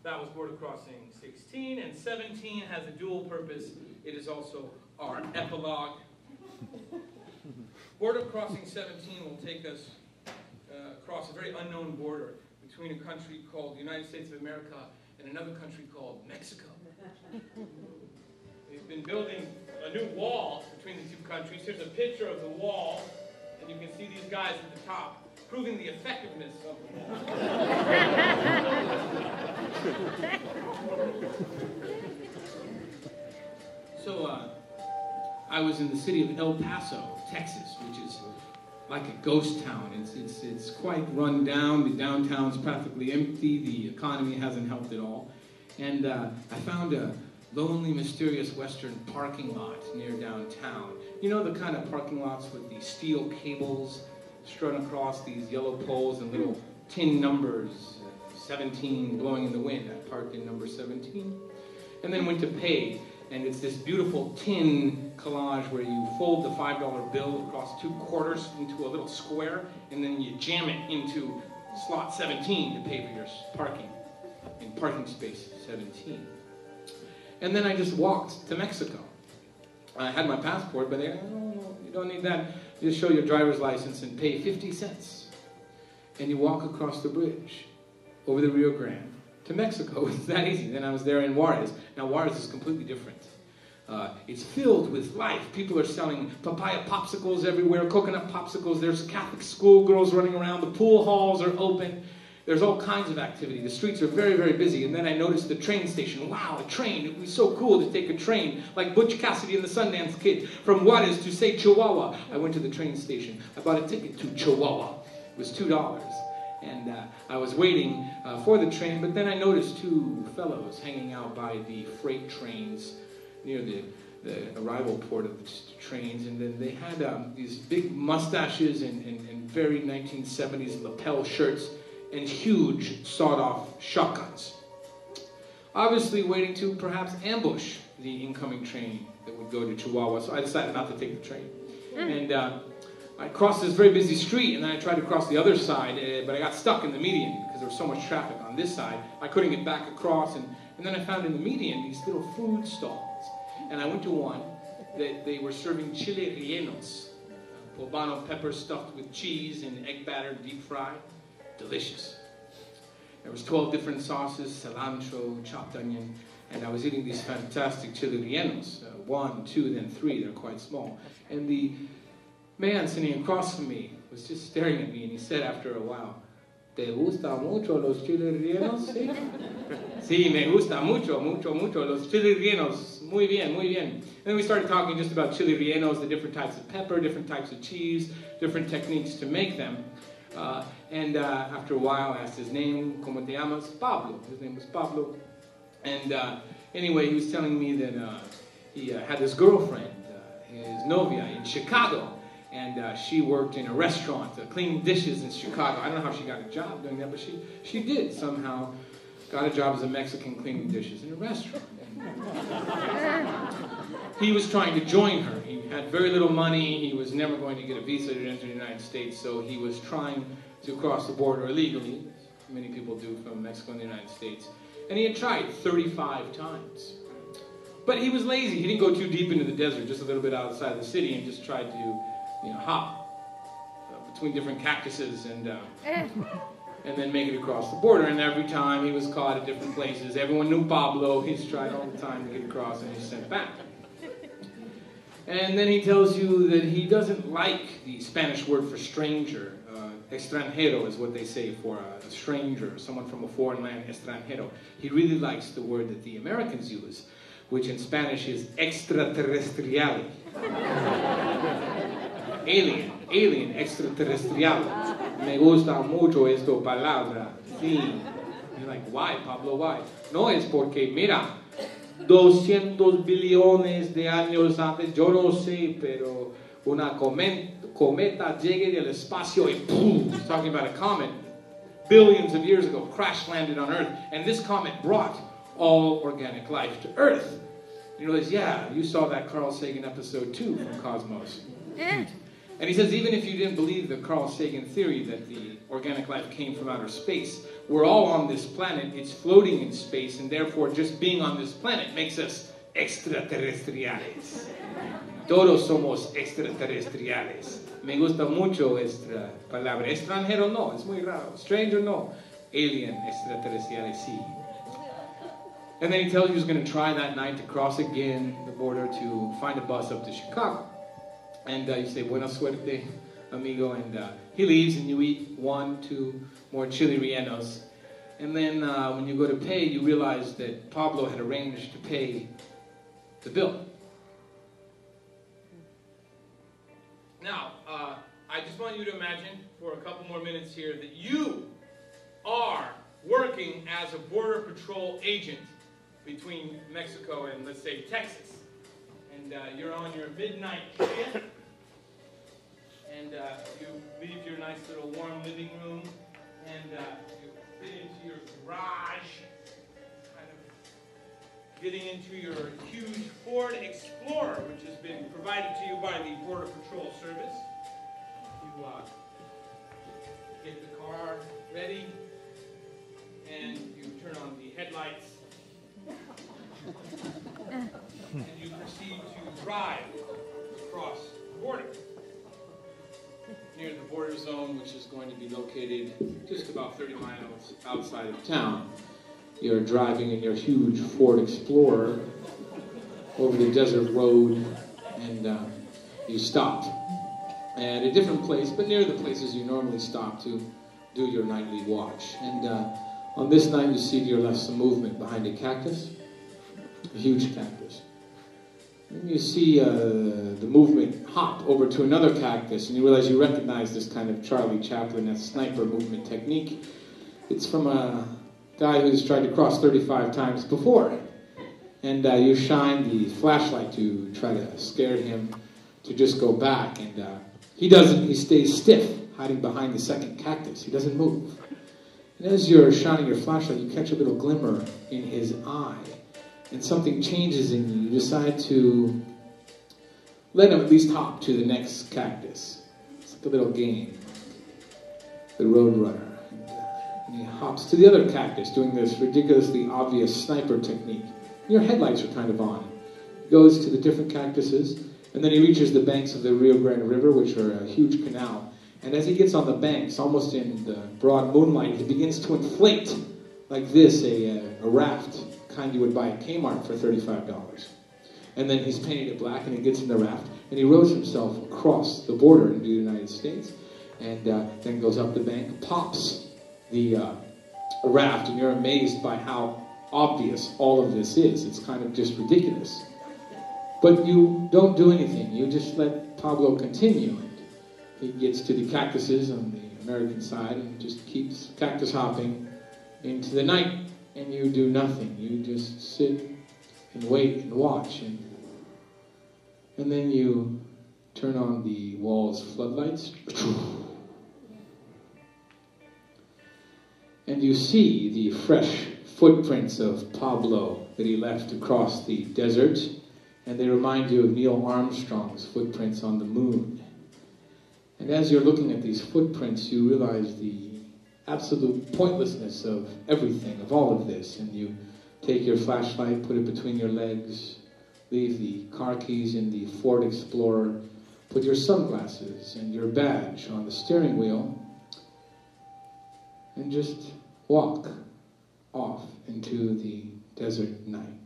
That was Border Crossing 16, and 17 has a dual purpose. It is also our epilogue. Border Crossing 17 will take us across a very unknown border between a country called the United States of America and another country called Mexico. They've been building a new wall between the two countries. Here's a picture of the wall, and you can see these guys at the top, proving the effectiveness of the wall. So, I was in the city of El Paso, Texas, which is like a ghost town. It's quite run down. The downtown's practically empty. The economy hasn't helped at all. And I found a lonely, mysterious western parking lot near downtown. You know, the kind of parking lots with the steel cables strung across these yellow poles and little tin numbers, 17 blowing in the wind. I parked in number 17. And then went to pay. And it's this beautiful tin collage where you fold the $5 bill across 2 quarters into a little square, and then you jam it into slot 17 to pay for your parking in parking space 17. And then I just walked to Mexico. I had my passport, but they said, no, you don't need that. You just show your driver's license and pay 50 cents. And you walk across the bridge over the Rio Grande to Mexico. It's that easy. Then I was there in Juarez. Now Juarez is completely different. It's filled with life. People are selling papaya popsicles everywhere, coconut popsicles. There's Catholic schoolgirls running around. The pool halls are open. There's all kinds of activity. The streets are very, very busy. And then I noticed the train station. Wow, a train. It would be so cool to take a train, like Butch Cassidy and the Sundance Kid, from Juarez to, say, Chihuahua. I went to the train station. I bought a ticket to Chihuahua. It was $2. And I was waiting for the train, but then I noticed 2 fellows hanging out by the freight trains near the arrival port of the trains, and then they had these big mustaches and very 1970s lapel shirts and huge sawed-off shotguns. Obviously waiting to perhaps ambush the incoming train that would go to Chihuahua, so I decided not to take the train. And I crossed this very busy street, and then I tried to cross the other side, but I got stuck in the median because there was so much traffic on this side. I couldn't get back across, and then I found in the median these little food stalls. And I went to one that they were serving chile rellenos, poblano pepper stuffed with cheese and egg batter, deep fried. Delicious. There was 12 different sauces, cilantro, chopped onion, and I was eating these fantastic chile rellenos. 1, 2, then 3. They're quite small. And the man sitting across from me was just staring at me, and he said after a while, ¿Te gusta mucho los chiles rellenos? Sí, sí, me gusta mucho, mucho, mucho los chiles rellenos. Muy bien, muy bien. And then we started talking just about chile rellenos, the different types of pepper, different types of cheese, different techniques to make them. And after a while, I asked his name, ¿Cómo te llamas? Pablo. His name was Pablo. And anyway, he was telling me that he had this girlfriend, his novia, in Chicago. And she worked in a restaurant, cleaning dishes in Chicago. I don't know how she got a job doing that, but she did somehow. Got a job as a Mexican cleaning dishes in a restaurant. He was trying to join her. He had very little money. He was never going to get a visa to enter the United States, so he was trying to cross the border illegally, as many people do from Mexico and the United States. And he had tried 35 times. But he was lazy. He didn't go too deep into the desert, just a little bit outside the city, and just tried to hop between different cactuses and then make it across the border. And every time he was caught at different places. Everyone knew Pablo. He's tried all the time to get across, and he's sent back. And then he tells you that he doesn't like the Spanish word for stranger. Extranjero is what they say for a stranger, someone from a foreign land, extranjero. He really likes the word that the Americans use, which in Spanish is extraterrestrial. Alien, extraterrestrial. Me gusta mucho esta palabra. Sí. You're like, why, Pablo, why? No, es porque, mira, 200 billones de años antes, yo no sé, pero una cometa llegue del espacio y boom. He's talking about a comet. Billions of years ago, crash landed on Earth, and this comet brought all organic life to Earth. You know, yeah, you saw that Carl Sagan episode 2 from Cosmos. And he says, even if you didn't believe the Carl Sagan theory that the organic life came from outer space, we're all on this planet, it's floating in space, and therefore just being on this planet makes us extraterrestriales. Todos somos extraterrestriales. Me gusta mucho esta palabra. Extranjero no, es muy raro. Stranger no. Alien, extraterrestriales sí. And then he tells you he's going to try that night to cross again the border to find a bus up to Chicago. And you say, buena suerte, amigo. And he leaves, and you eat 1, 2 more chili rellenos. And then when you go to pay, you realize that Pablo had arranged to pay the bill. Now, I just want you to imagine for a couple more minutes here that you are working as a Border Patrol agent between Mexico and, let's say, Texas. And you're on your midnight shift. And you leave your nice little warm living room, and you fit into your garage, kind of getting into your huge Ford Explorer, which has been provided to you by the Border Patrol Service. You get the car ready, and you turn on the headlights, and you proceed to drive across the border. Near the border zone, which is going to be located just about 30 miles outside of town. You're driving in your huge Ford Explorer over the desert road, and you stop at a different place, but near the places you normally stop to do your nightly watch. And on this night, you see to your left some movement behind a cactus, a huge cactus. And you see the movement hop over to another cactus, and you realize you recognize this kind of Charlie Chaplin sniper movement technique. It's from a guy who's tried to cross 35 times before. And you shine the flashlight to try to scare him to just go back. And he doesn't. He stays stiff, hiding behind the second cactus. He doesn't move. And as you're shining your flashlight, you catch a little glimmer in his eye. And something changes in you. You decide to let him at least hop to the next cactus. It's like a little game. The Roadrunner. And he hops to the other cactus, doing this ridiculously obvious sniper technique. Your headlights are kind of on. He goes to the different cactuses, and then he reaches the banks of the Rio Grande River, which are a huge canal. And as he gets on the banks, almost in the broad moonlight, he begins to inflate, like this, a raft, kind you would buy at Kmart for $35. And then he's painted it black, and he gets in the raft, and he rows himself across the border into the United States, and then goes up the bank, pops the raft, and you're amazed by how obvious all of this is. It's kind of just ridiculous. But you don't do anything. You just let Pablo continue. And he gets to the cactuses on the American side and just keeps cactus hopping into the night. And you do nothing. You just sit and wait and watch. And then you turn on the wall's floodlights. And you see the fresh footprints of Pablo that he left across the desert. And they remind you of Neil Armstrong's footprints on the moon. And as you're looking at these footprints, you realize the absolute pointlessness of everything, of all of this. And you take your flashlight, put it between your legs, leave the car keys in the Ford Explorer, put your sunglasses and your badge on the steering wheel, and just walk off into the desert night.